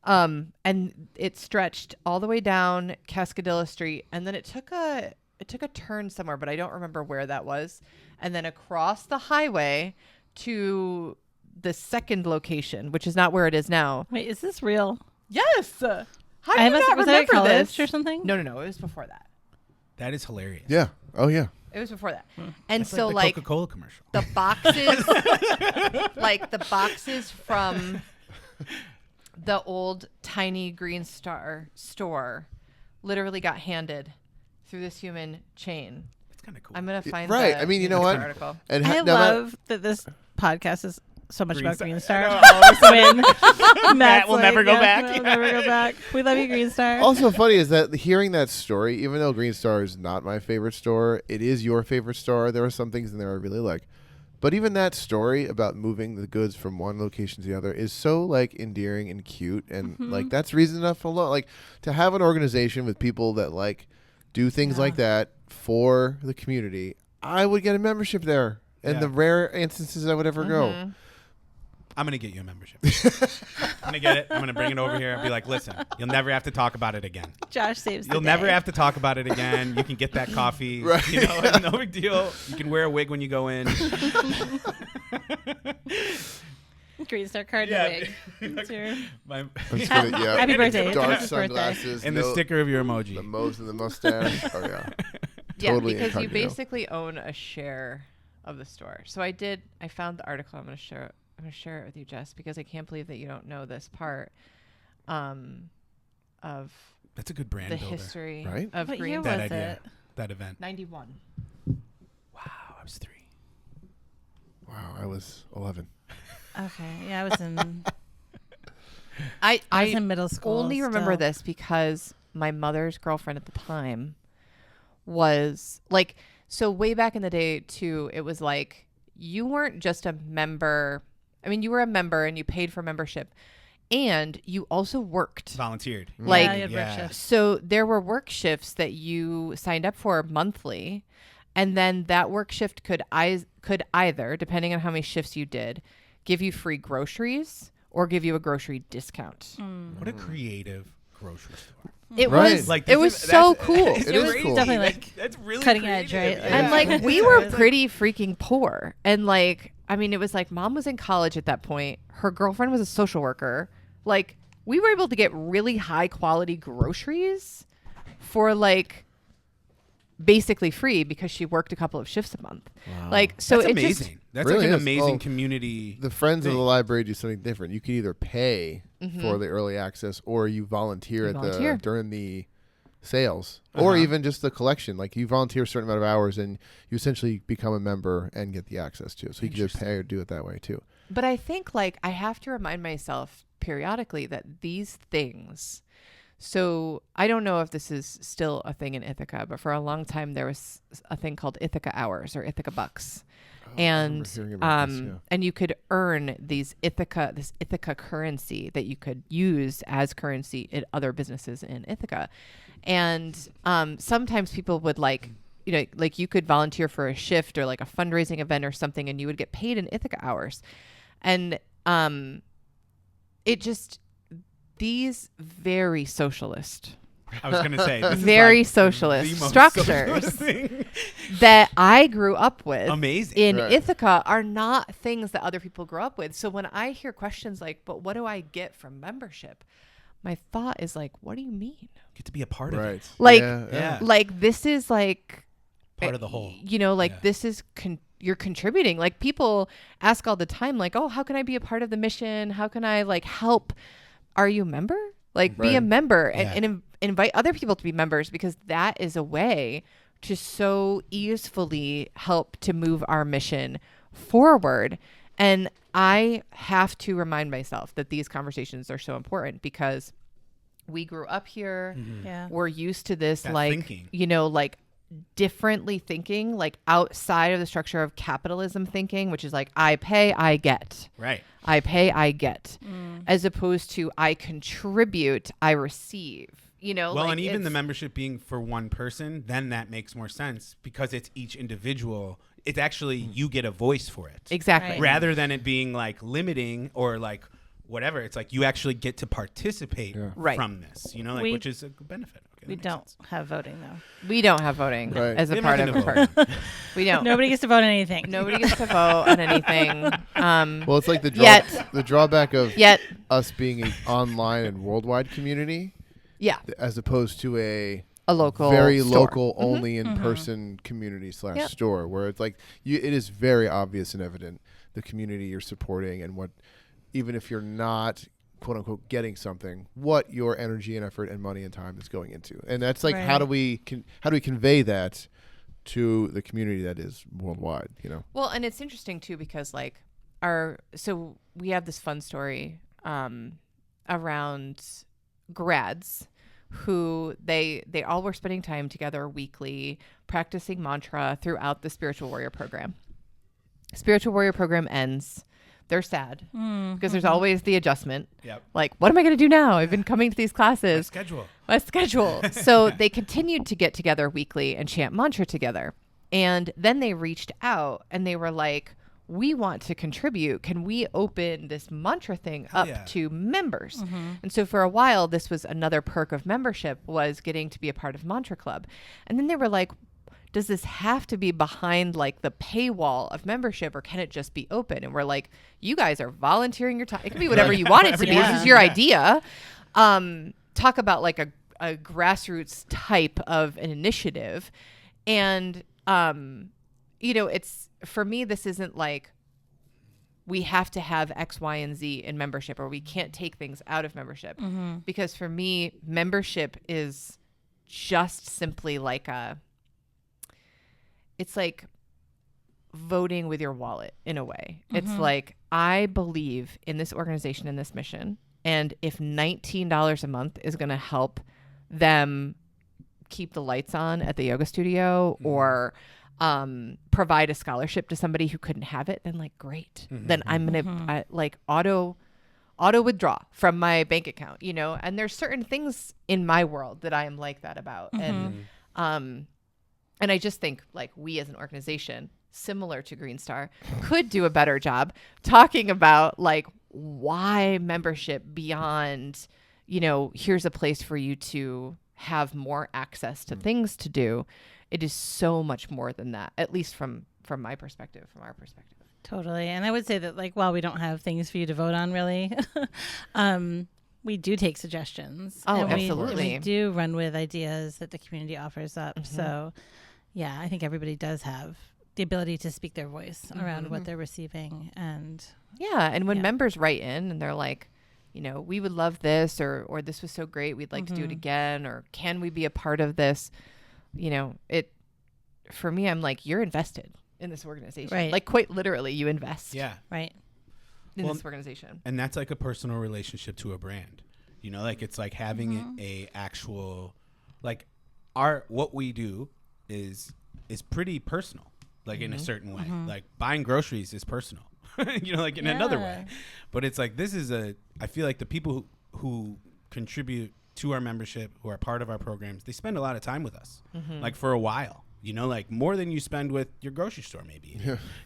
And it stretched all the way down Cascadilla Street, and then it took a turn somewhere, but I don't remember where that was. And then across the highway to the second location, which is not where it is now. Wait, is this real? Yes. How do I you must not was that at remember college this? or something? No. It was before that. That is hilarious. Yeah. Oh yeah. It was before that. And That's so like the like Coca-Cola commercial. the boxes like the boxes from the old tiny Green Star store literally got handed through this human chain. That's kind of cool. I'm gonna find Right. the I mean, you know Green what? Star article. And I no matter- love that this podcast is so much Green about Star. Green I Star. know. When Matt's will never go back. We'll never go back. We love you, Green Star. Also funny is that hearing that story, even though Green Star is not my favorite store, it is your favorite store. There are some things in there I really like. But even that story about moving the goods from one location to the other is so like endearing and cute, and like that's reason enough alone. Like to have an organization with people that like do things like that for the community, I would get a membership there. And Yeah. the rare instances I would ever go. I'm going to get you a membership. I'm going to get it. I'm going to bring it over here and be like, listen, you'll never have to talk about it again. Josh saves the You'll day. never have to talk about it again. You can get that coffee. Right. You know, no big deal. You can wear a wig when you go in. Green Star card Yeah. and wig. That's your- My, I'm just gonna, yeah. Happy birthday. Dark It's his birthday. sunglasses. and the no- sticker of your emoji. The Moe's and the mustache. Oh yeah. Yeah, Totally because you incognito. basically own a share of the store. So I found the article. I'm gonna share it with you, Jess, because I can't believe that you don't know this part of That's a good brand the builder. history Right? of What Green year That was idea. it? That event. 91. Wow, I was 3. Wow, I was 11. Okay. Yeah, I was in. I I was in middle school. only remember still. this because my mother's girlfriend at the time was like, so way back in the day too, it was like you weren't just a member. I mean, you were a member and you paid for membership, and you also worked. Volunteered. Like- Yeah, you had work Yeah. shifts. So there were work shifts that you signed up for monthly, and then that work shift could either, depending on how many shifts you did, give you free groceries or give you a grocery discount. What a creative grocery store. It Right. was Like it was so cool. It is crazy. cool. Definitely, like, that's really cutting edge, creative. right? Yeah. And like we Yeah. were It's like- pretty freaking poor. And like, I mean, it was like mom was in college at that point. Her girlfriend was a social worker. Like we were able to get really high quality groceries for like basically free because she worked a couple of shifts a month. Like, so That's it amazing. just, That's Really like an is. amazing Well, community. The Friends of the thing. Library do something different. You can either pay for the early access or you volunteer You volunteer. during the sales or even just the collection. Like you volunteer a certain amount of hours and you essentially become a member and get the access to it. So you can either pay or do it that way too. but I think like I have to remind myself periodically that these things. So I don't know if this is still a thing in Ithaca, but for a long time there was a thing called Ithaca Hours or Ithaca Bucks. And hearing about this, yeah. and you could earn this Ithaca currency that you could use as currency at other businesses in Ithaca. And sometimes people would like you could volunteer for a shift or like a fundraising event or something, and you would get paid in Ithaca hours. And it just these very socialist, I was going to say. This is very like socialist the most structures socialist thing. that I grew up with Amazing. in Right. Ithaca are not things that other people grow up with. So when I hear questions like, but what do I get from membership? My thought is like, what do you mean? Get to be a part of it. Right. Like, Yeah. like this is like Part of the whole. like Yeah. this is you're contributing. Like people ask all the time, like, oh, how can I be a part of the mission? How can I like help? Are you a member? Like be a Right. member Yeah. and invite other people to be members, because that is a way to so easily help to move our mission forward. And I have to remind myself that these conversations are so important because we grew up here. Yeah. We're used to this, That like, thinking. like differently thinking, like outside of the structure of capitalism thinking, which is like I pay, I get. Right. I pay, I get, as opposed to I contribute, I receive. You know, Well, like and even the it's- membership being for one person, then that makes more sense because it's each individual. It's actually you get a voice for it. exactly. Right. Rather than it being like limiting or like whatever. It's like you actually get to participate Right. from this, you know, like We- which is a benefit. Okay, We that makes don't sense. have voting though. We don't have voting Right. as We a have part of nothing our to vote on. We don't. Nobody gets to vote on anything. Nobody gets to vote on anything. Well, it's like the Yet. the drawback of Yet, us being an online and worldwide community, yeah, as opposed to a a local, very store. local, only in person community / Yep. store, where it's like it is very obvious and evident the community you're supporting and what, even if you're not quote unquote getting something, what your energy and effort and money and time is going into. And that's like how do Right. we convey that to the community that is worldwide, you know? Well, and it's interesting too because like so we have this fun story around grads who they all were spending time together weekly practicing mantra throughout the Spiritual Warrior program. Spiritual Warrior program ends. They're sad because there's always the adjustment. Yep. Like, what am I going to do now? I've been coming to these classes. Schedule. My schedule. So they continued to get together weekly and chant mantra together. And then they reached out and they were like, we want to contribute. Can we open this mantra thing up yeah. to members? And so for a while, this was another perk of membership, was getting to be a part of Mantra Club. And then they were like, does this have to be behind like the paywall of membership, or can it just be open? And we're like, you guys are volunteering your time. It can be whatever you want it to be. This is your idea. Talk about like a grassroots type of an initiative. And, you know, it's, for me, this isn't like we have to have X, Y, and Z in membership, or we can't take things out of membership. Because for me, membership is just simply like it's like voting with your wallet in a way. It's like, I believe in this organization and this mission. And if $19 a month is going to help them keep the lights on at the yoga studio or provide a scholarship to somebody who couldn't have it, then like, great. Then I'm going to like auto withdraw from my bank account, you know? And there's certain things in my world that I am like that about. And I just think like we as an organization, similar to Green Star, could do a better job talking about like why membership beyond, you know, here's a place for you to have more access to things to do. It is so much more than that, at least from my perspective, from our perspective. Totally. And I would say that like, while we don't have things for you to vote on really, we do take suggestions. Oh, and absolutely. We do run with ideas that the community offers up. So yeah, I think everybody does have the ability to speak their voice around what they're receiving. And Yeah. And when Yeah. members write in and they're like, you know, we would love this, or this was so great, we'd like to do it again, or can we be a part of this? You know, for me, I'm like, you're invested in this organization. Right. Like quite literally, you invest Yeah. right. in Well, this organization. And that's like a personal relationship to a brand, you know, like it's like having a actual, like what we do is pretty personal, like in a certain way. Like buying groceries is personal, you know, like in another way. But it's like, I feel like the people who contribute to our membership, who are part of our programs, they spend a lot of time with us, like for a while, you know, like more than you spend with your grocery store, maybe,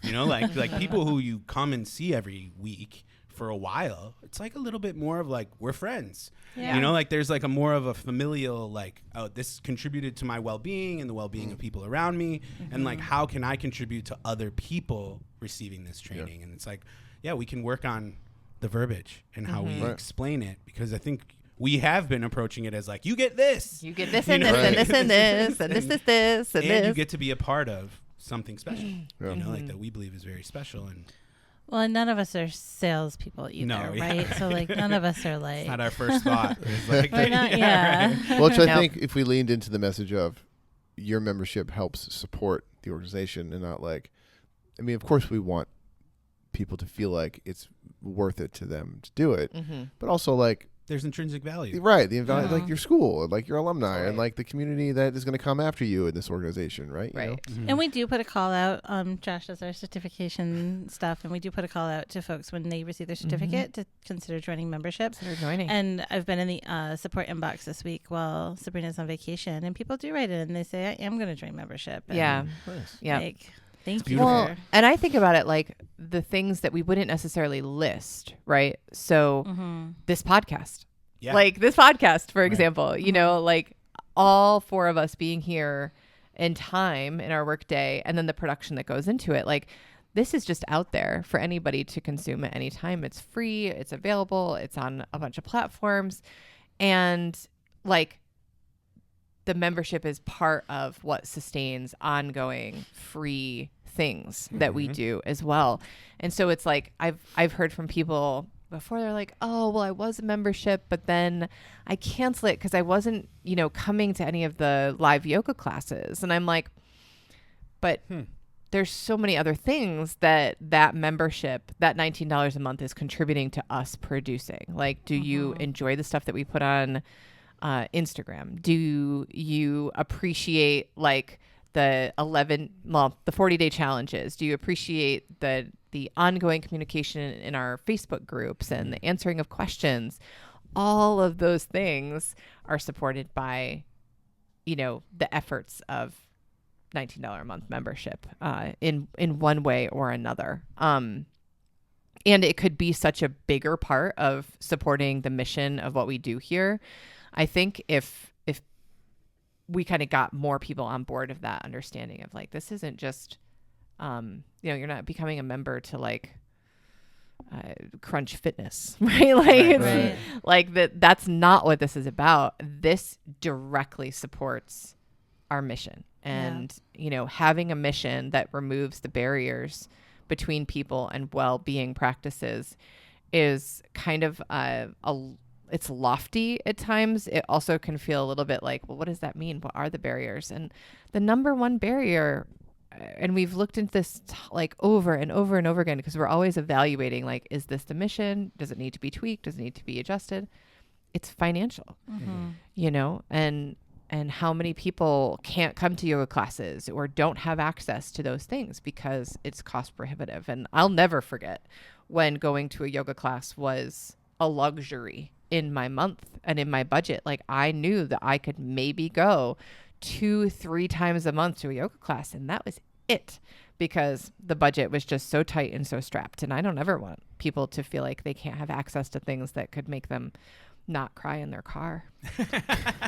you know, like people who you come and see every week for a while, it's like a little bit more of like, we're friends, Yeah. you know, like there's like a more of a familial, like, oh, this contributed to my well-being and the well-being of people around me. And like, how can I contribute to other people receiving this training? And it's like, yeah, we can work on the verbiage and how we Right. explain it, because I think we have been approaching it as like, you get this, You get this You and know, this and right. this and this and this and and this. you get to be a part of something special, Yeah. you know, like that we believe is very special. And Well, and none of us are salespeople either, No, yeah. right? So like, none of us are like, it's not our first thought. It's like, we're not, right. yeah. Which I No. think if we leaned into the message of your membership helps support the organization and not like, I mean, of course we want people to feel like it's worth it to them to do it, but also like there's intrinsic value. Right. Like Mhm. your school, like your alumni, Right. and like the community that is going to come after you in this organization, right? You know? Right. Mhm. And we do put a call out. Josh does our certification stuff, and we do put a call out to folks when they receive their certificate to consider joining membership. So they're joining. And I've been in the support inbox this week while Sabrina's on vacation, and people do write in and they say, "I am going to join membership." And Yeah. Nice. Yeah. Like, thank you. beautiful. Well, for- and I think about it like the things that we wouldn't necessarily list, right? So Mhm. this podcast, Yeah. like this podcast, for Right. example, you know, like all four of us being here in time in our work day, and then the production that goes into it, like this is just out there for anybody to consume at any time. It's free, it's available, it's on a bunch of platforms, and like the membership is part of what sustains ongoing free things that we Mhm. do as well. And so it's like I've heard from people before, they're like, "Oh, well, I was a membership, but then I canceled it because I wasn't, you know, coming to any of the live yoga classes." And I'm like, but there's so many other things that membership, that $19 a month, is contributing to us producing. Like, do you enjoy the stuff that we put on Instagram? Do you appreciate like the 40-day challenges? Do you appreciate the ongoing communication in our Facebook groups and the answering of questions? All of those things are supported by, you know, the efforts of $19 a month membership in one way or another. And it could be such a bigger part of supporting the mission of what we do here. I think if we kind of got more people on board of that understanding of like, this isn't just, you know, you're not becoming a member to like Crunch Fitness, right? Like, Right, it's right. like that's not what this is about. This directly supports our mission. And, you know, having a mission that removes the barriers between people and well-being practices is kind of it's lofty at times. It also can feel a little bit like, well, what does that mean? What are the barriers? And the number one barrier, and we've looked into this like over and over and over again, because we're always evaluating, like, is this the mission? Does it need to be tweaked? Does it need to be adjusted? It's financial, you know, and how many people can't come to yoga classes or don't have access to those things because it's cost prohibitive. And I'll never forget when going to a yoga class was a luxury in my month and in my budget. Like, I knew that I could maybe go 2-3 times a month to a yoga class, and that was it, because the budget was just so tight and so strapped. And I don't ever want people to feel like they can't have access to things that could make them not cry in their car.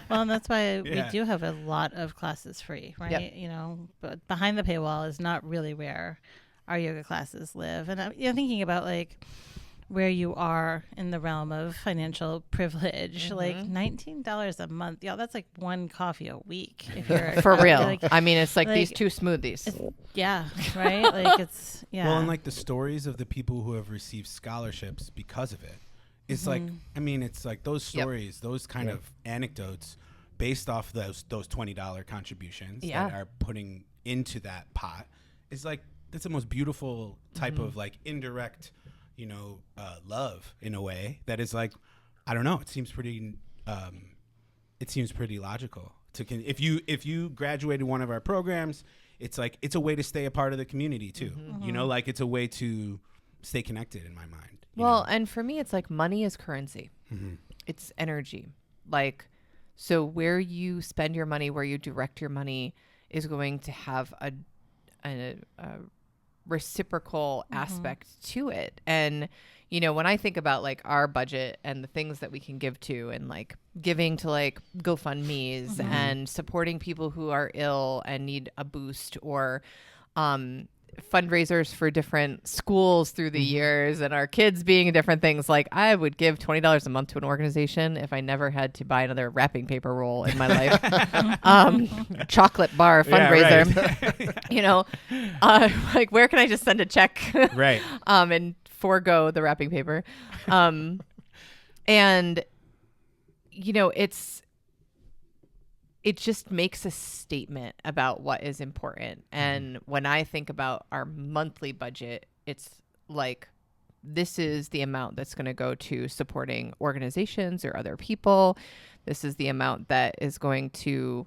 Well, and that's why Yeah. we do have a lot of classes free, right? Yep. You know, but behind the paywall is not really where our yoga classes live. And I'm, you know, thinking about like where you are in the realm of financial privilege, like $19 a month, yeah, that's like one coffee a week. If you're For real. like, I mean, it's like these like, 2 smoothies. yeah, right. Like it's Well, and like the stories of the people who have received scholarships because of it. It's like, I mean, it's like those Yep. stories, those kind of anecdotes based off those $20 contributions Yeah. that are putting into that pot is like, that's the most beautiful type of like indirect, you know, love in a way that is like, I don't know. It seems pretty logical if you graduated one of our programs, it's like, it's a way to stay a part of the community too. You know, like it's a way to stay connected in my mind. you Well, know? and for me, it's like money is currency. Mm-hmm. It's energy. Like, so where you spend your money, where you direct your money, is going to have a reciprocal aspect to it. And, you know, when I think about like our budget and the things that we can give to, and like giving to like GoFundMe's and supporting people who are ill and need a boost, or fundraisers for different schools through the years, and our kids being different things. Like, I would give $20 a month to an organization if I never had to buy another wrapping paper roll in my life. Chocolate bar fundraiser, you know, like, where can I just send a check? Right. And forego the wrapping paper. And, you know, it just makes a statement about what is important. And when I think about our monthly budget, it's like this is the amount that's going to go to supporting organizations or other people. This is the amount that is going to,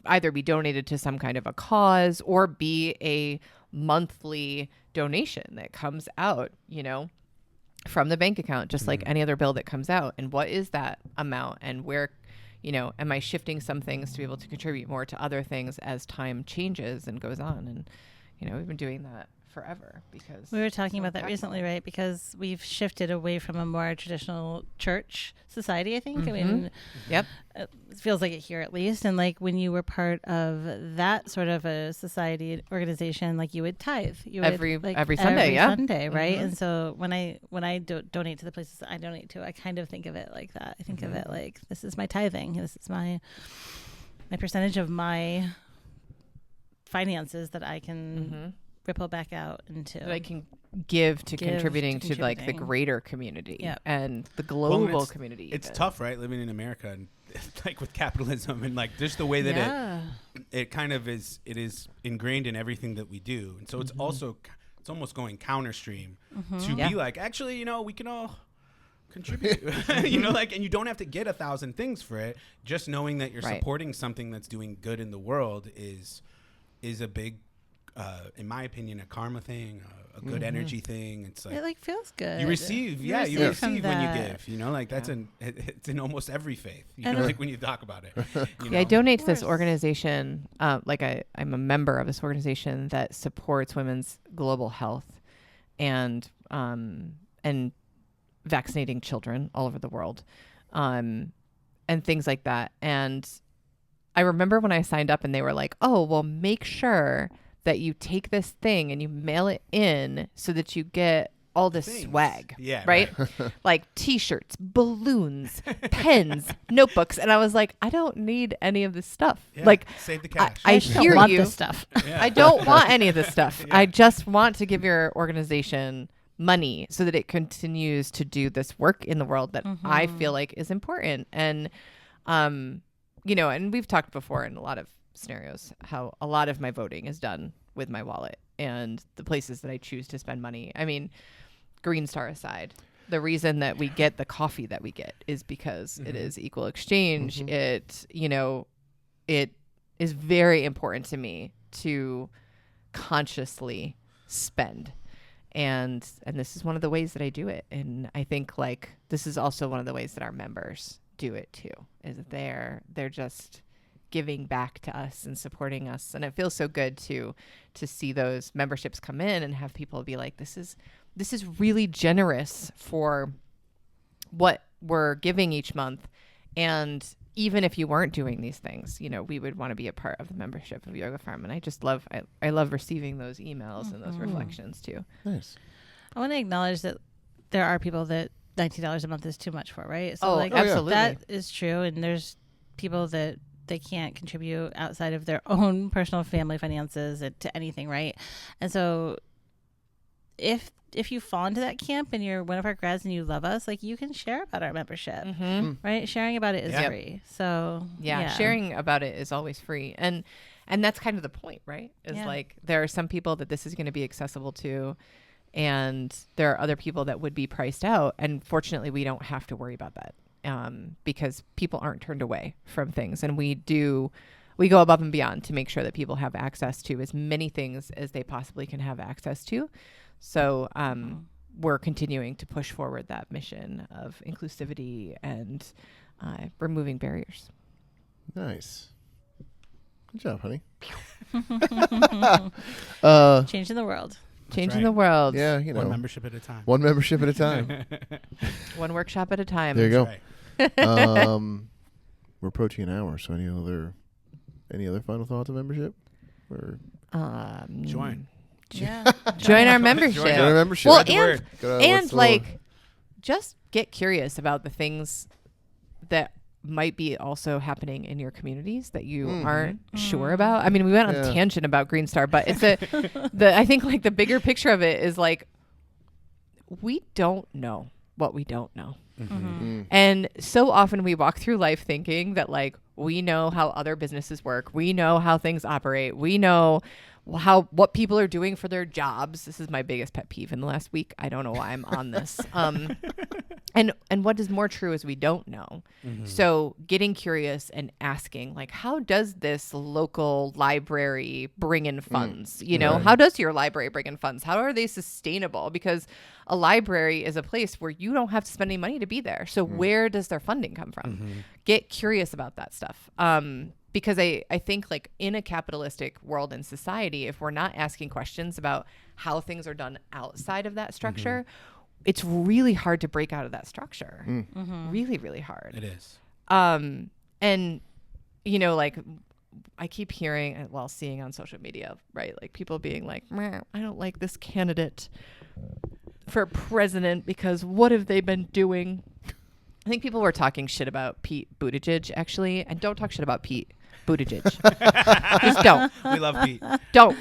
either be donated to some kind of a cause or be a monthly donation that comes out, from the bank account, just like any other bill that comes out. And what is that amount, and where, am I shifting some things to be able to contribute more to other things as time changes and goes on? And, we've been doing that forever because we were talking about that recently, right? Because we've shifted away from a more traditional church society, I think. I mean, Yep. It feels like it here at least. And like when you were part of that sort of a society organization, like you would tithe. You would, Every like, Sunday, yeah. Sunday, right? And so when I donate to the places that I donate to, I kind of think of it like that. I think of it like, this is my tithing. This is my percentage of my finances that I can ripple back out into. That I can give to contributing to like the greater community and the global community. It's even. tough, right? Living in America and like with capitalism and like just the way that it kind of is, it is ingrained in everything that we do. And so it's also, it's almost going counterstream to be like, actually, we can all contribute, and you don't have to get 1,000 things for it. Just knowing that you're supporting something that's doing good in the world is a big, in my opinion, a karma thing, a good energy thing. It's like, it like feels good. you receive, you receive when you give, that's it's in almost every faith, like when you talk about it. I donate to this organization. I'm a member of this organization that supports women's global health and vaccinating children all over the world, and things like that. And I remember when I signed up and they were like, oh, well, make sure that you take this thing and you mail it in so that you get all this swag, right? Like t-shirts, balloons, pens, notebooks. And I was like, I don't need any of this stuff. Like, save the cash. I hear want you. This stuff. I don't want any of this stuff. I just want to give your organization money so that it continues to do this work in the world that I feel like is important. And, and we've talked before in a lot of scenarios how a lot of my voting is done with my wallet and the places that I choose to spend money. I mean, Green Star aside, the reason that we get the coffee that we get is because it is equal exchange. It, it is very important to me to consciously spend. And this is one of the ways that I do it. And I think like this is also one of the ways that our members do it too, is that they're just giving back to us and supporting us. And it feels so good to see those memberships come in and have people be like, this is really generous for what we're giving each month. And even if you weren't doing these things, we would want to be a part of the membership of Yoga Farm. And I just love, I love receiving those emails and those reflections too. Nice. I want to acknowledge that there are people that $19 a month is too much for, right? So absolutely. That is true. And there's people that they can't contribute outside of their own personal family finances to anything, right? And so if you fall into that camp and you're one of our grads and you love us, like you can share about our membership, right? Sharing about it is free. So sharing about it is always free. And that's kind of the point, right? Is like there are some people that this is going to be accessible to, and there are other people that would be priced out. And fortunately, we don't have to worry about that. Because people aren't turned away from things, and we go above and beyond to make sure that people have access to as many things as they possibly can have access to. So we're continuing to push forward that mission of inclusivity and removing barriers. Nice. Good job, honey. Changing the world. Changing the world. Yeah, one membership at a time. One membership at a time. One workshop at a time. There you go. We're approaching an hour, so any other final thoughts on membership? Or join. Yeah. Join our membership. Join our membership. Well, and like, just get curious about the things that might be also happening in your communities that you aren't sure about. I mean, we went on a tangent about Green Star, but it's I think like the bigger picture of it is like, we don't know what we don't know. And so often we walk through life thinking that like We know how other businesses work. We know how things operate. We know what people are doing for their jobs. This is my biggest pet peeve in the last week. I don't know why I'm on this. And what is more true is we don't know. So getting curious and asking, like, how does this local library bring in funds? You know, how does your library bring in funds? How are they sustainable? Because a library is a place where you don't have to spend any money to be there. So where does their funding come from? Get curious about that stuff. Because I think, like, in a capitalistic world and society, if we're not asking questions about how things are done outside of that structure, it's really hard to break out of that structure. Really, really hard. It is. And, you know, like, I keep hearing, well, seeing on social media, right? Like, people being like, "Meh, I don't like this candidate for president because what have they been doing?" I think people were talking shit about Pete Buttigieg, actually. And don't talk shit about Pete Buttigieg. Just don't. We love Pete. Don't.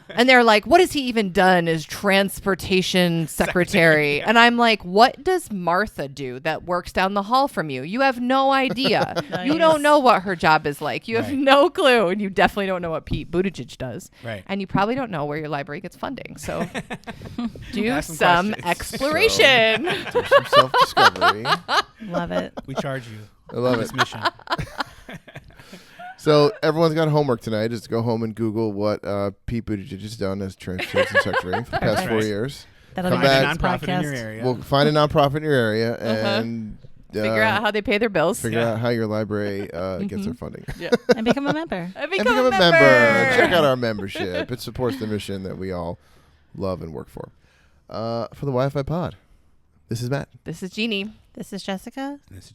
And they're like, what has he even done as transportation secretary? And I'm like, what does Martha do that works down the hall from you? You have no idea. You don't know what her job is like. You have no clue. And you definitely don't know what Pete Buttigieg does. Right. And you probably don't know where your library gets funding. So do Ask some questions. exploration. Do some self-discovery. Love it. We charge you. I love this it. mission. So everyone's got homework tonight. Just go home and Google what Pete Buttigieg has done as transportation secretary for the past 4 years. That'll Come be back. our next Nonprofit in your podcast. area. We'll find a nonprofit in your area and Figure out how they pay their bills. figure out how your library gets their funding. And become a member. And And become a member. Check out our membership. It supports the mission that we all love and work for. For the Wi-Fi pod, this is Matt. This is Jeannie. This is Jessica. This-